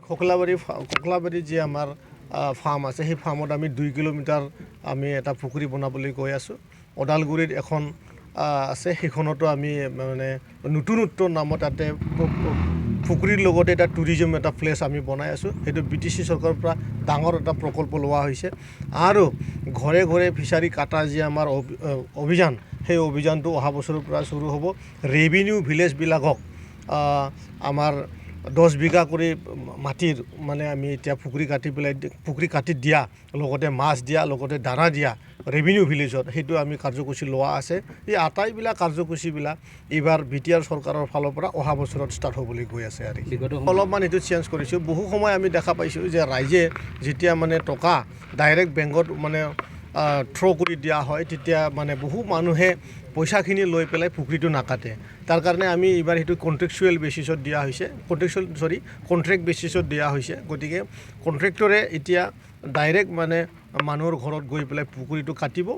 খোকলাবাৰী যে আমাৰ ফাৰ্ম আছে সেই ফাৰ্মত আমি 2 কিলোমিটাৰ আমি এটা পুখুৰী বনাবলৈ গৈ আছোঁ। ওদালগুৰিত এখন আছে, সেইখনতো আমি মানে নতুনত্ব নামত তাতে পুখুৰীৰ লগতে এটা টুৰিজম এটা প্লেচ আমি বনাই আছোঁ। সেইটো BTC চৰকাৰৰ পৰা ডাঙৰ এটা প্ৰকল্প লোৱা হৈছে। আৰু ঘৰে ঘৰে ফিচাৰী কাটা যে আমাৰ অভিযান, সেই অভিযানটো অহা বছৰৰ পৰা শুৰু হ'ব। ৰেভিনিউ ভিলেজবিলাকক আমাৰ 10 বিঘা কৰি মাটিৰ মানে আমি এতিয়া পুখুৰী কাটি দিয়া, লগতে মাছ দিয়া, লগতে দানা দিয়া ৰেভিনিউ ভিলেজত, সেইটো আমি কাৰ্যসূচী লোৱা আছে। এই আটাইবিলাক কাৰ্যসূচীবিলাক এইবাৰ BTR চৰকাৰৰ ফালৰ পৰা অহা বছৰত ষ্টাৰ্ট হ'বলৈ গৈ আছে। আৰু অলপমান এইটো চেঞ্জ কৰিছোঁ। বহু সময় আমি দেখা পাইছোঁ যে ৰাইজে যেতিয়া মানে টকা ডাইৰেক্ট বেংকত মানে থ্ৰ' কৰি দিয়া হয়, তেতিয়া মানে বহু মানুহে পইচাখিনি লৈ পেলাই পুখুৰীটো নাকাটে। তাৰ কাৰণে আমি এইবাৰ সেইটো কণ্ট্ৰেক্টচুৱেল বেচিছত দিয়া হৈছে, কণ্ট্ৰেক্ট বেচিছত দিয়া হৈছে। গতিকে কণ্ট্ৰেক্টৰে এতিয়া ডাইৰেক্ট মানে মানুহৰ ঘৰত গৈ পেলাই পুখুৰীটো কাটিব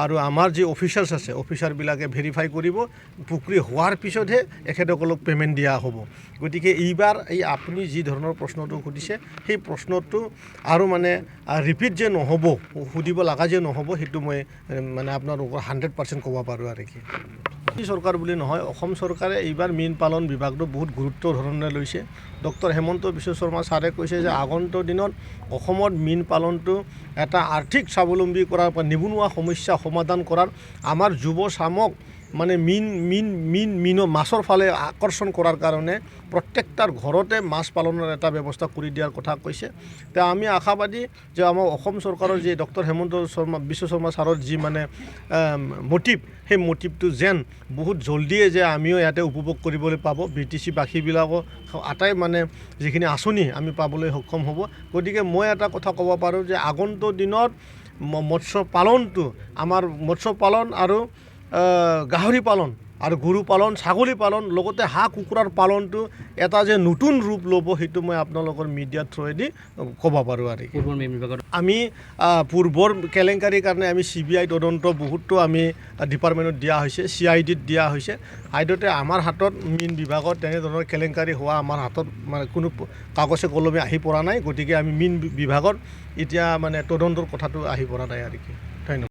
আৰু আমাৰ যি অফিচাৰ্ছ আছে, অফিচাৰবিলাকে ভেৰিফাই কৰিব। পুখুৰী হোৱাৰ পিছতহে এখেতসকলক পে'মেণ্ট দিয়া হ'ব। গতিকে এইবাৰ এই আপুনি যি ধৰণৰ প্ৰশ্নটো সুধিছে, সেই প্ৰশ্নটো আৰু মানে ৰিপিট যে নহ'ব, সুধিব লগা যে নহ'ব, সেইটো মই মানে আপোনালোকৰ 100% ক'ব পাৰোঁ। আৰু কি চৰকাৰ বুলি নহয়, অসম চৰকাৰে এইবাৰ মীন পালন বিভাগটো বহুত গুৰুত্ব ধৰণে লৈছে। ডক্টৰ হেমন্ত বিশ্ব শৰ্মা ছাৰে কৈছে যে আগন্তুক দিনত অসমত মীন পালনটো এটা আৰ্থিক স্বাৱলম্বী কৰাৰ বা নিবনুৱা সমস্যা সমাধান কৰাৰ আমাৰ যুৱ চামক মানে মাছৰ ফালে আকৰ্ষণ কৰাৰ কাৰণে প্ৰত্যেকটাৰ ঘৰতে মাছ পালনৰ এটা ব্যৱস্থা কৰি দিয়াৰ কথা কৈছে। এতিয়া আমি আশাবাদী যে আমাৰ অসম চৰকাৰৰ যি ডক্টৰ হেমন্ত বিশ্ব শৰ্মা ছাৰৰ যি মানে মটিভ, সেই মটিভটো যেন বহুত জলদিয়ে যে আমিও ইয়াতে উপভোগ কৰিবলৈ পাব, BTC বাসীবিলাকো আটাই মানে যিখিনি আঁচনি আমি পাবলৈ সক্ষম হ'ব। গতিকে মই এটা কথা ক'ব পাৰোঁ যে আগন্তুক দিনত মৎস্য পালনটো, আমাৰ মৎস্য পালন আৰু গাহৰি পালন আৰু গৰু পালন, ছাগলী পালন, লগতে হাঁহ কুকুৰাৰ পালনটো এটা যে নতুন ৰূপ ল'ব, সেইটো মই আপোনালোকৰ মিডিয়াৰ থ্ৰুৱেদি ক'ব পাৰোঁ। আৰু আমি পূৰ্বৰ কেলেংকাৰীৰ কাৰণে আমি CBI তদন্ত বহুতো আমি ডিপাৰ্টমেণ্টত দিয়া হৈছে, CIDত দিয়া হৈছে। আইদতে আমাৰ হাতত মীন বিভাগত তেনেধৰণৰ কেলেংকাৰী হোৱা আমাৰ হাতত মানে কোনো কাগজে কলমে আহি পৰা নাই। গতিকে আমি মীন বিভাগত এতিয়া মানে তদন্তৰ কথাটো আহি পৰা নাই। আৰু ধন্যবাদ।